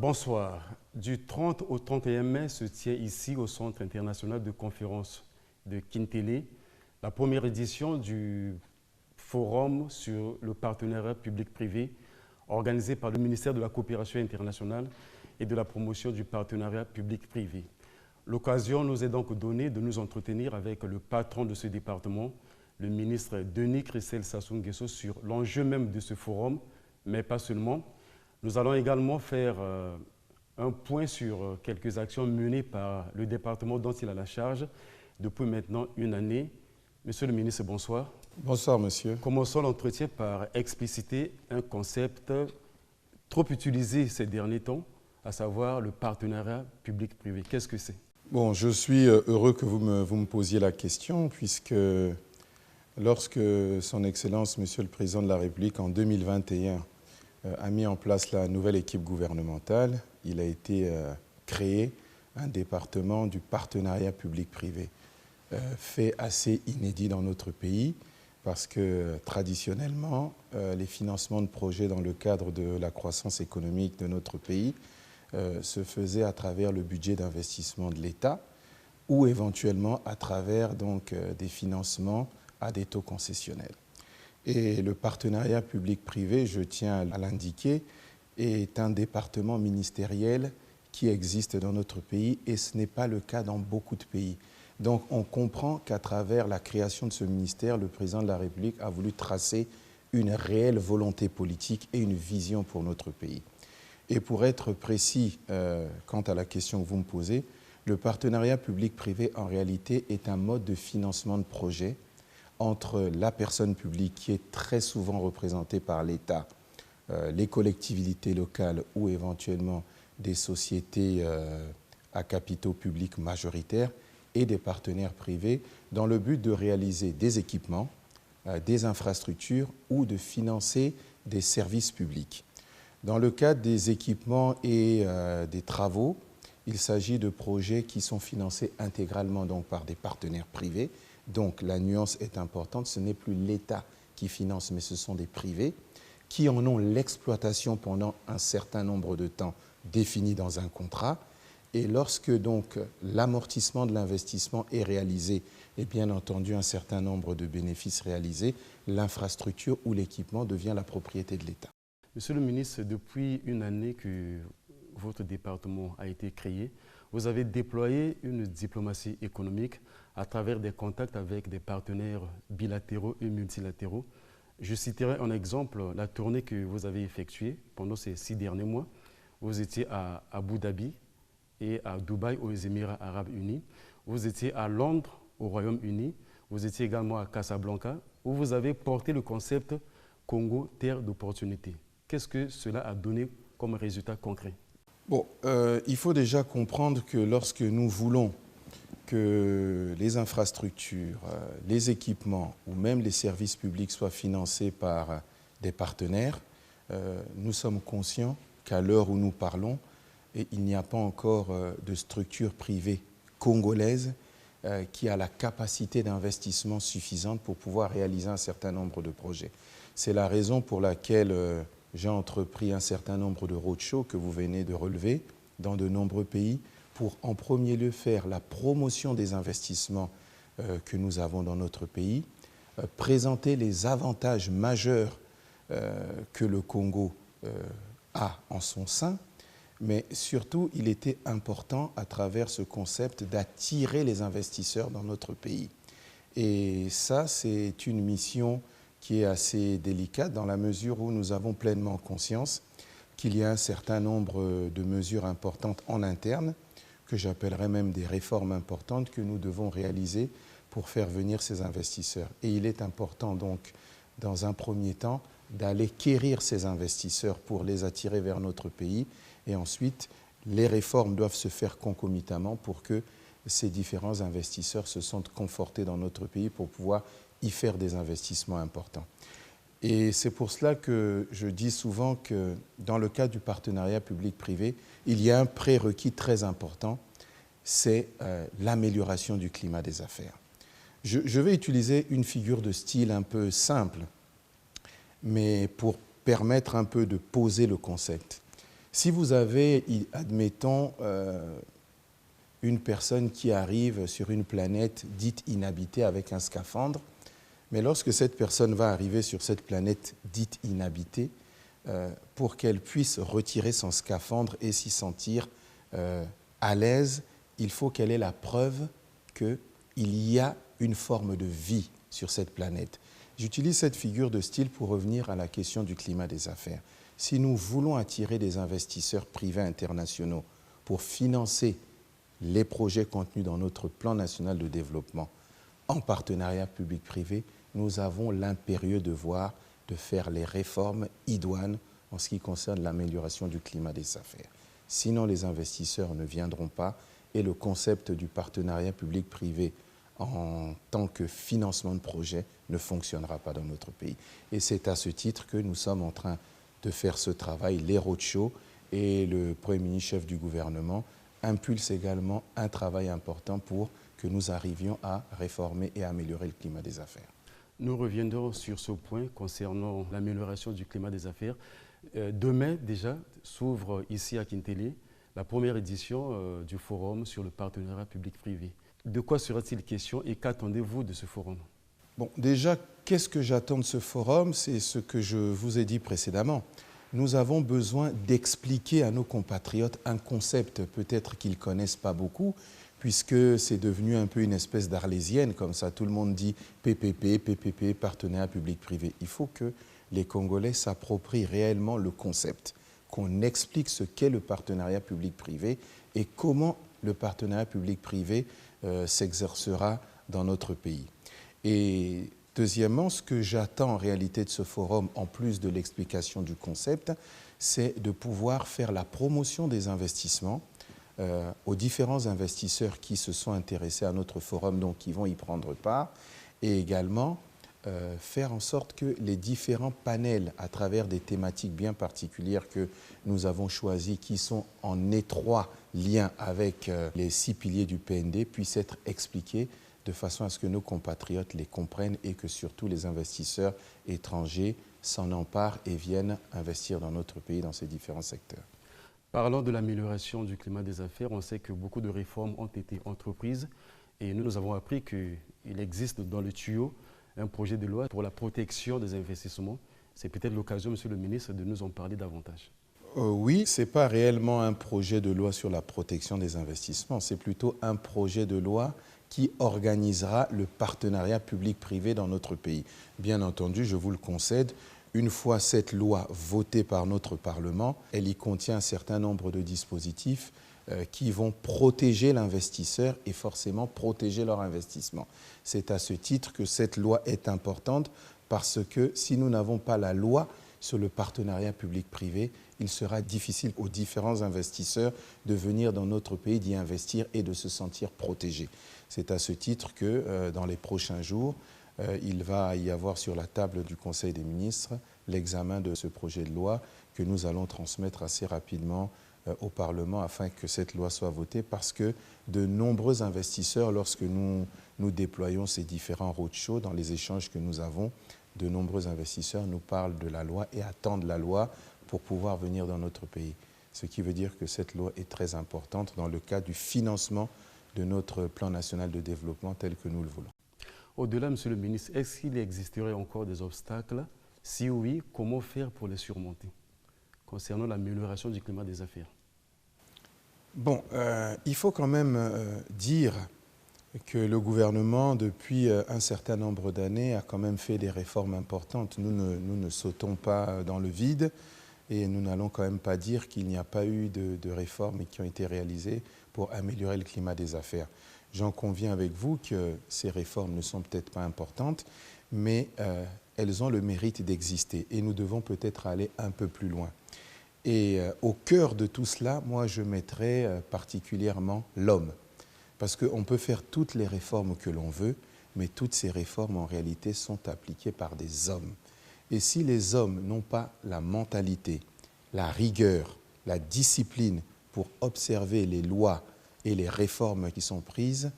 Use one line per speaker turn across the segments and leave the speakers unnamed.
Bonsoir. Du 30 au 31 mai se tient ici au Centre international de conférences de Kintélé la première édition du Forum sur le partenariat public-privé organisé par le ministère de la Coopération internationale et de la promotion du partenariat public-privé. L'occasion nous est donc donnée de nous entretenir avec le patron de ce département, le ministre Denis Christelle Sassou Nguesso, sur l'enjeu même de ce forum, mais pas seulement. Nous allons également faire un point sur quelques actions menées par le département dont il a la charge depuis maintenant une année. Monsieur le ministre, bonsoir.
Bonsoir, monsieur.
Commençons l'entretien par expliciter un concept trop utilisé ces derniers temps, à savoir le partenariat public-privé. Qu'est-ce que c'est?
Bon, je suis heureux que vous me posiez la question, puisque lorsque Son Excellence, Monsieur le Président de la République, en 2021, a mis en place la nouvelle équipe gouvernementale, il a été créé un département du partenariat public-privé, fait assez inédit dans notre pays, parce que traditionnellement, les financements de projets dans le cadre de la croissance économique de notre pays se faisaient à travers le budget d'investissement de l'État ou éventuellement à travers donc, des financements à des taux concessionnels. Et le partenariat public-privé, je tiens à l'indiquer, est un département ministériel qui existe dans notre pays et ce n'est pas le cas dans beaucoup de pays. Donc on comprend qu'à travers la création de ce ministère, le président de la République a voulu tracer une réelle volonté politique et une vision pour notre pays. Et pour être précis quant à la question que vous me posez, le partenariat public-privé en réalité est un mode de financement de projet entre la personne publique qui est très souvent représentée par l'État, les collectivités locales ou éventuellement des sociétés à capitaux publics majoritaires et des partenaires privés dans le but de réaliser des équipements, des infrastructures ou de financer des services publics. Dans le cadre des équipements et des travaux, il s'agit de projets qui sont financés intégralement donc, par des partenaires privés. Donc la nuance est importante, ce n'est plus l'État qui finance, mais ce sont des privés qui en ont l'exploitation pendant un certain nombre de temps défini dans un contrat. Et lorsque donc l'amortissement de l'investissement est réalisé et bien entendu un certain nombre de bénéfices réalisés, l'infrastructure ou l'équipement devient la propriété de l'État.
Monsieur le ministre, depuis une année que votre département a été créé, vous avez déployé une diplomatie économique à travers des contacts avec des partenaires bilatéraux et multilatéraux. Je citerai un exemple, la tournée que vous avez effectuée pendant ces 6 derniers mois. Vous étiez à Abu Dhabi et à Dubaï, aux Émirats arabes unis. Vous étiez à Londres, au Royaume-Uni. Vous étiez également à Casablanca, où vous avez porté le concept Congo, terre d'opportunité. Qu'est-ce que cela a donné comme résultat concret?
Bon, il faut déjà comprendre que lorsque nous voulons que les infrastructures, les équipements ou même les services publics soient financés par des partenaires, nous sommes conscients qu'à l'heure où nous parlons, il n'y a pas encore de structure privée congolaise qui a la capacité d'investissement suffisante pour pouvoir réaliser un certain nombre de projets. C'est la raison pour laquelle j'ai entrepris un certain nombre de roadshows que vous venez de relever dans de nombreux pays pour en premier lieu faire la promotion des investissements que nous avons dans notre pays, présenter les avantages majeurs que le Congo a en son sein, mais surtout il était important à travers ce concept d'attirer les investisseurs dans notre pays. Et ça, c'est une mission qui est assez délicate dans la mesure où nous avons pleinement conscience qu'il y a un certain nombre de mesures importantes en interne, que j'appellerais même des réformes importantes que nous devons réaliser pour faire venir ces investisseurs. Et il est important donc, dans un premier temps, d'aller quérir ces investisseurs pour les attirer vers notre pays. Et ensuite, les réformes doivent se faire concomitamment pour que ces différents investisseurs se sentent confortés dans notre pays pour pouvoir y faire des investissements importants. Et c'est pour cela que je dis souvent que dans le cadre du partenariat public-privé, il y a un prérequis très important, c'est l'amélioration du climat des affaires. Je vais utiliser une figure de style un peu simple, mais pour permettre un peu de poser le concept. Si vous avez, admettons, une personne qui arrive sur une planète dite inhabitée avec un scaphandre, mais lorsque cette personne va arriver sur cette planète dite inhabitée, pour qu'elle puisse retirer son scaphandre et s'y sentir à l'aise, il faut qu'elle ait la preuve qu'il y a une forme de vie sur cette planète. J'utilise cette figure de style pour revenir à la question du climat des affaires. Si nous voulons attirer des investisseurs privés internationaux pour financer les projets contenus dans notre plan national de développement en partenariat public-privé, nous avons l'impérieux devoir de faire les réformes idoines en ce qui concerne l'amélioration du climat des affaires. Sinon, les investisseurs ne viendront pas et le concept du partenariat public-privé en tant que financement de projet ne fonctionnera pas dans notre pays. Et c'est à ce titre que nous sommes en train de faire ce travail, les roadshows, et le Premier ministre, chef du gouvernement, impulse également un travail important pour que nous arrivions à réformer et améliorer le climat des affaires.
Nous reviendrons sur ce point concernant l'amélioration du climat des affaires. Demain, déjà, s'ouvre ici à Kintélé la première édition du forum sur le partenariat public-privé. De quoi sera-t-il question et qu'attendez-vous de ce forum?
Bon, déjà, qu'est-ce que j'attends de ce forum? C'est ce que je vous ai dit précédemment. Nous avons besoin d'expliquer à nos compatriotes un concept peut-être qu'ils ne connaissent pas beaucoup, puisque c'est devenu un peu une espèce d'arlésienne, comme ça tout le monde dit PPP, PPP, partenariat public-privé. Il faut que les Congolais s'approprient réellement le concept, qu'on explique ce qu'est le partenariat public-privé et comment le partenariat public-privé s'exercera dans notre pays. Et deuxièmement, ce que j'attends en réalité de ce forum, en plus de l'explication du concept, c'est de pouvoir faire la promotion des investissements aux différents investisseurs qui se sont intéressés à notre forum, donc qui vont y prendre part, et également faire en sorte que les différents panels, à travers des thématiques bien particulières que nous avons choisies, qui sont en étroit lien avec les 6 piliers du PND, puissent être expliqués de façon à ce que nos compatriotes les comprennent et que surtout les investisseurs étrangers s'en emparent et viennent investir dans notre pays dans ces différents secteurs.
Parlant de l'amélioration du climat des affaires, on sait que beaucoup de réformes ont été entreprises et nous avons appris qu'il existe dans le tuyau un projet de loi pour la protection des investissements. C'est peut-être l'occasion, Monsieur le ministre, de nous en parler davantage.
Oui, ce n'est pas réellement un projet de loi sur la protection des investissements, c'est plutôt un projet de loi qui organisera le partenariat public-privé dans notre pays. Bien entendu, je vous le concède, une fois cette loi votée par notre Parlement, elle y contient un certain nombre de dispositifs qui vont protéger l'investisseur et forcément protéger leur investissement. C'est à ce titre que cette loi est importante parce que si nous n'avons pas la loi sur le partenariat public-privé, il sera difficile aux différents investisseurs de venir dans notre pays, d'y investir et de se sentir protégés. C'est à ce titre que dans les prochains jours, il va y avoir sur la table du Conseil des ministres l'examen de ce projet de loi que nous allons transmettre assez rapidement au Parlement afin que cette loi soit votée parce que de nombreux investisseurs, lorsque nous déployons ces différents roadshows dans les échanges que nous avons, de nombreux investisseurs nous parlent de la loi et attendent la loi pour pouvoir venir dans notre pays. Ce qui veut dire que cette loi est très importante dans le cadre du financement de notre plan national de développement tel que nous le voulons.
Au-delà, Monsieur le ministre, est-ce qu'il existerait encore des obstacles? Si oui, comment faire pour les surmonter concernant l'amélioration du climat des affaires?
Bon, il faut quand même dire que le gouvernement, depuis un certain nombre d'années, a quand même fait des réformes importantes. Nous ne sautons pas dans le vide et nous n'allons quand même pas dire qu'il n'y a pas eu de réformes qui ont été réalisées pour améliorer le climat des affaires. J'en conviens avec vous que ces réformes ne sont peut-être pas importantes, mais elles ont le mérite d'exister et nous devons peut-être aller un peu plus loin. Et au cœur de tout cela, moi je mettrais particulièrement l'homme. Parce qu'on peut faire toutes les réformes que l'on veut, mais toutes ces réformes en réalité sont appliquées par des hommes. Et si les hommes n'ont pas la mentalité, la rigueur, la discipline pour observer les lois et les réformes qui sont prises,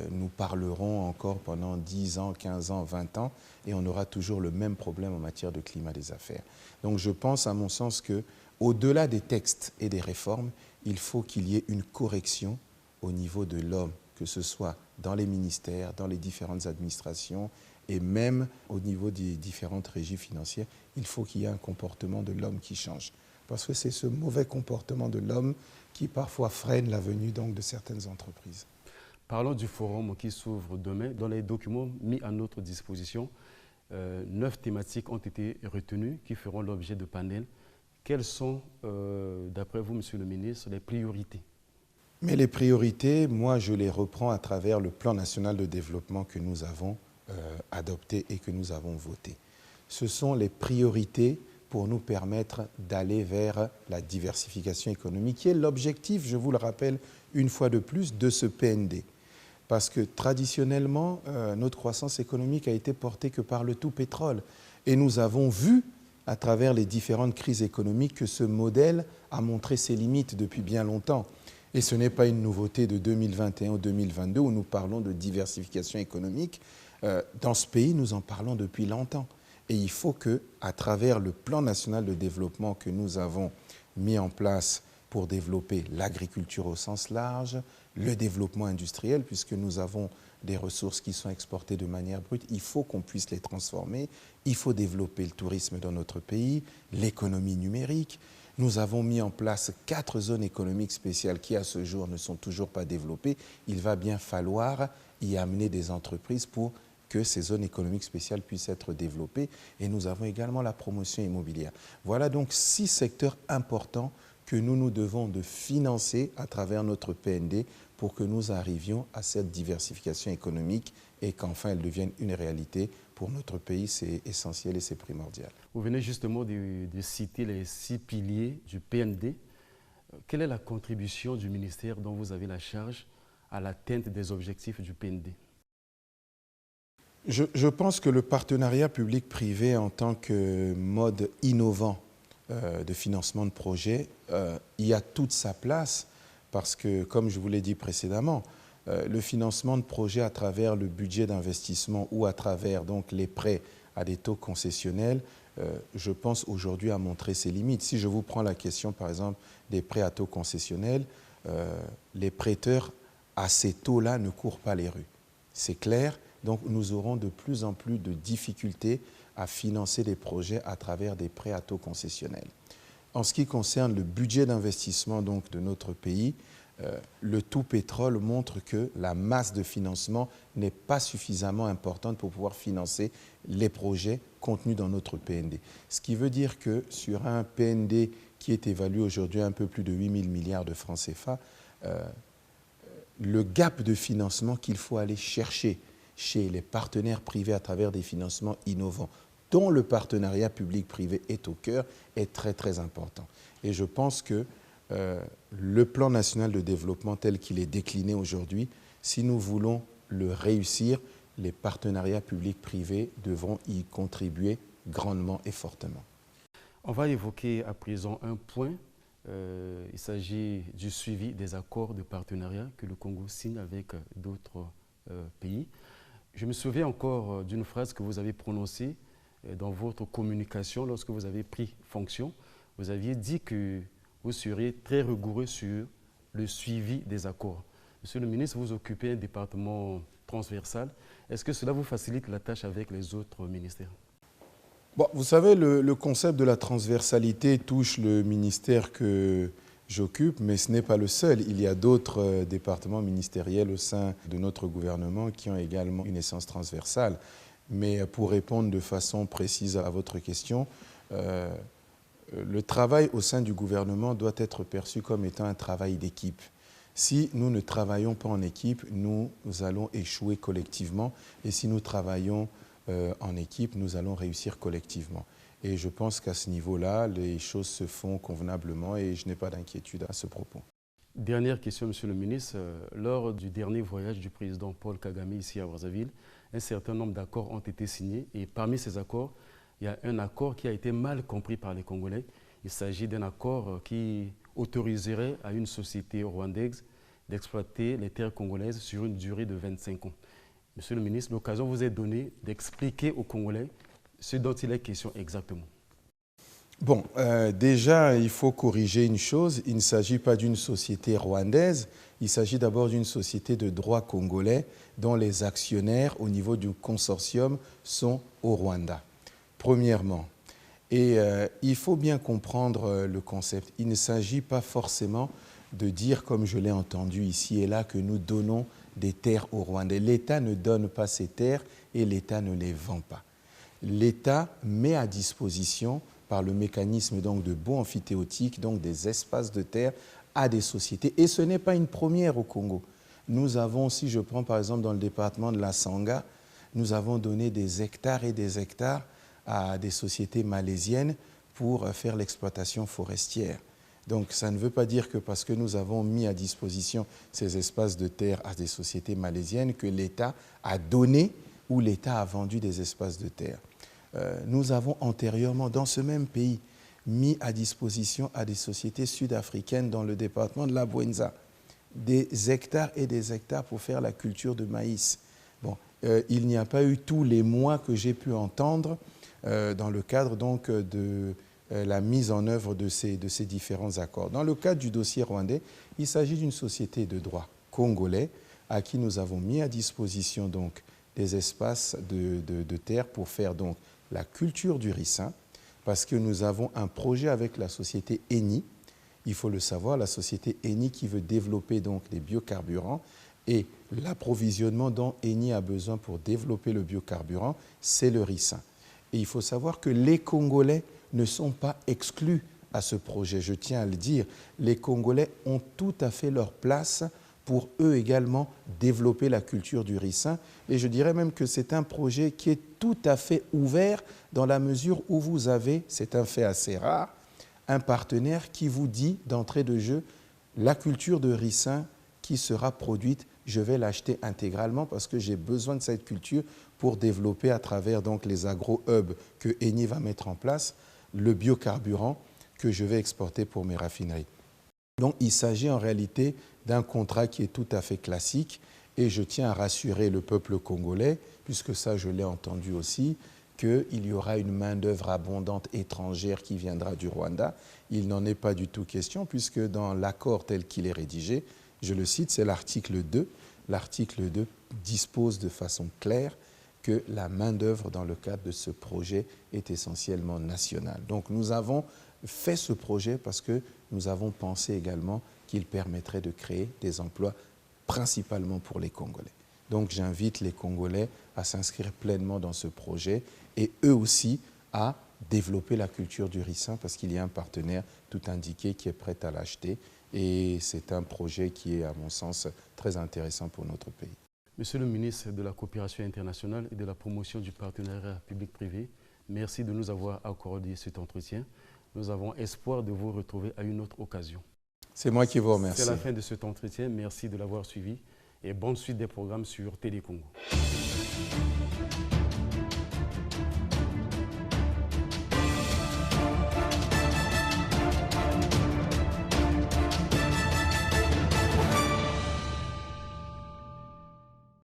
nous parlerons encore pendant 10 ans, 15 ans, 20 ans et on aura toujours le même problème en matière de climat des affaires. Donc je pense à mon sens que au-delà des textes et des réformes, il faut qu'il y ait une correction au niveau de l'homme, que ce soit dans les ministères, dans les différentes administrations et même au niveau des différentes régies financières. Il faut qu'il y ait un comportement de l'homme qui change. Parce que c'est ce mauvais comportement de l'homme qui parfois freine la venue donc, de certaines entreprises.
Parlons du forum qui s'ouvre demain. Dans les documents mis à notre disposition, 9 thématiques ont été retenues qui feront l'objet de panels. Quelles sont, d'après vous, Monsieur le ministre, les priorités?
Mais les priorités, moi, je les reprends à travers le plan national de développement que nous avons adopté et que nous avons voté. Ce sont les priorités pour nous permettre d'aller vers la diversification économique, qui est l'objectif, je vous le rappelle une fois de plus, de ce PND. Parce que traditionnellement, notre croissance économique a été portée que par le tout pétrole. Et nous avons vu, à travers les différentes crises économiques, que ce modèle a montré ses limites depuis bien longtemps. Et ce n'est pas une nouveauté de 2021 ou 2022 où nous parlons de diversification économique. Dans ce pays, nous en parlons depuis longtemps. Et il faut qu'à travers le plan national de développement que nous avons mis en place pour développer l'agriculture au sens large, le développement industriel, puisque nous avons des ressources qui sont exportées de manière brute, il faut qu'on puisse les transformer, il faut développer le tourisme dans notre pays, l'économie numérique. Nous avons mis en place 4 zones économiques spéciales qui, à ce jour, ne sont toujours pas développées. Il va bien falloir y amener des entreprises pour que ces zones économiques spéciales puissent être développées. Et nous avons également la promotion immobilière. Voilà donc 6 secteurs importants que nous devons de financer à travers notre PND pour que nous arrivions à cette diversification économique et qu'enfin elle devienne une réalité. Pour notre pays, c'est essentiel et c'est primordial.
Vous venez justement de citer les 6 piliers du PND. Quelle est la contribution du ministère dont vous avez la charge à l'atteinte des objectifs du PND?
Je pense que le partenariat public-privé en tant que mode innovant de financement de projets, y a toute sa place parce que, comme je vous l'ai dit précédemment, le financement de projets à travers le budget d'investissement ou à travers donc, les prêts à des taux concessionnels, je pense aujourd'hui à montrer ses limites. Si je vous prends la question, par exemple, des prêts à taux concessionnels, les prêteurs à ces taux-là ne courent pas les rues. C'est clair. Donc, nous aurons de plus en plus de difficultés à financer des projets à travers des prêts à taux concessionnels. En ce qui concerne le budget d'investissement donc, de notre pays, le tout pétrole montre que la masse de financement n'est pas suffisamment importante pour pouvoir financer les projets contenus dans notre PND. Ce qui veut dire que sur un PND qui est évalué aujourd'hui à un peu plus de 8 000 milliards de francs CFA, le gap de financement qu'il faut aller chercher chez les partenaires privés à travers des financements innovants, dont le partenariat public-privé est au cœur, est très très important. Et je pense que le plan national de développement tel qu'il est décliné aujourd'hui, si nous voulons le réussir, les partenariats publics-privés devront y contribuer grandement et fortement.
On va évoquer à présent un point. Il s'agit du suivi des accords de partenariat que le Congo signe avec d'autres pays. Je me souviens encore d'une phrase que vous avez prononcée dans votre communication lorsque vous avez pris fonction. Vous aviez dit que vous seriez très rigoureux sur le suivi des accords. Monsieur le ministre, vous occupez un département transversal. Est-ce que cela vous facilite la tâche avec les autres ministères?
Bon, vous savez, le concept de la transversalité touche le ministère que j'occupe, mais ce n'est pas le seul. Il y a d'autres départements ministériels au sein de notre gouvernement qui ont également une essence transversale. Mais pour répondre de façon précise à votre question, le travail au sein du gouvernement doit être perçu comme étant un travail d'équipe. Si nous ne travaillons pas en équipe, nous allons échouer collectivement. Et si nous travaillons en équipe, nous allons réussir collectivement. Et je pense qu'à ce niveau-là, les choses se font convenablement et je n'ai pas d'inquiétude à ce propos.
Dernière question, Monsieur le ministre. Lors du dernier voyage du président Paul Kagame ici à Brazzaville, un certain nombre d'accords ont été signés et parmi ces accords, il y a un accord qui a été mal compris par les Congolais. Il s'agit d'un accord qui autoriserait à une société rwandaise d'exploiter les terres congolaises sur une durée de 25 ans. Monsieur le ministre, l'occasion vous est donnée d'expliquer aux Congolais ce dont il est question exactement.
Bon, déjà, il faut corriger une chose. Il ne s'agit pas d'une société rwandaise. Il s'agit d'abord d'une société de droit congolais dont les actionnaires au niveau du consortium sont au Rwanda, premièrement. Et il faut bien comprendre le concept. Il ne s'agit pas forcément de dire, comme je l'ai entendu ici et là, que nous donnons des terres au Rwanda. L'État ne donne pas ces terres et l'État ne les vend pas. L'État met à disposition, par le mécanisme donc de baux amphithéotiques, donc des espaces de terre à des sociétés. Et ce n'est pas une première au Congo. Nous avons, si je prends par exemple dans le département de la Sangha, nous avons donné des hectares et des hectares à des sociétés malaisiennes pour faire l'exploitation forestière. Donc ça ne veut pas dire que parce que nous avons mis à disposition ces espaces de terre à des sociétés malaisiennes que l'État a donné ou l'État a vendu des espaces de terre. Nous avons antérieurement, dans ce même pays, mis à disposition à des sociétés sud-africaines dans le département de la Bouenza des hectares et des hectares pour faire la culture de maïs. Bon, il n'y a pas eu tous les mois que j'ai pu entendre dans le cadre donc de la mise en œuvre de ces différents accords. Dans le cadre du dossier rwandais, il s'agit d'une société de droit congolais à qui nous avons mis à disposition donc des espaces de terre pour faire donc la culture du ricin, parce que nous avons un projet avec la société Eni. Il faut le savoir, la société Eni qui veut développer donc les biocarburants et l'approvisionnement dont Eni a besoin pour développer le biocarburant, c'est le ricin. Et il faut savoir que les Congolais ne sont pas exclus à ce projet. Je tiens à le dire, les Congolais ont tout à fait leur place pour eux également développer la culture du ricin. Et je dirais même que c'est un projet qui est tout à fait ouvert dans la mesure où vous avez, c'est un fait assez rare, un partenaire qui vous dit d'entrée de jeu, la culture de ricin qui sera produite, je vais l'acheter intégralement parce que j'ai besoin de cette culture pour développer à travers donc les agro-hubs que Eni va mettre en place, le biocarburant que je vais exporter pour mes raffineries. Donc il s'agit en réalité d'un contrat qui est tout à fait classique et je tiens à rassurer le peuple congolais, puisque ça je l'ai entendu aussi, qu'il y aura une main-d'œuvre abondante étrangère qui viendra du Rwanda. Il n'en est pas du tout question, puisque dans l'accord tel qu'il est rédigé, je le cite, c'est l'article 2. L'article 2 dispose de façon claire que la main-d'œuvre dans le cadre de ce projet est essentiellement nationale. Donc nous avons fait ce projet parce que nous avons pensé également qu'il permettrait de créer des emplois principalement pour les Congolais. Donc j'invite les Congolais à s'inscrire pleinement dans ce projet et eux aussi à développer la culture du ricin parce qu'il y a un partenaire tout indiqué qui est prêt à l'acheter et c'est un projet qui est à mon sens très intéressant pour notre pays.
Monsieur le ministre de la Coopération internationale et de la promotion du partenariat public-privé, merci de nous avoir accordé cet entretien. Nous avons espoir de vous retrouver à une autre occasion.
C'est moi qui vous remercie.
C'est la fin de cet entretien. Merci de l'avoir suivi et bonne suite des programmes sur Télé Congo.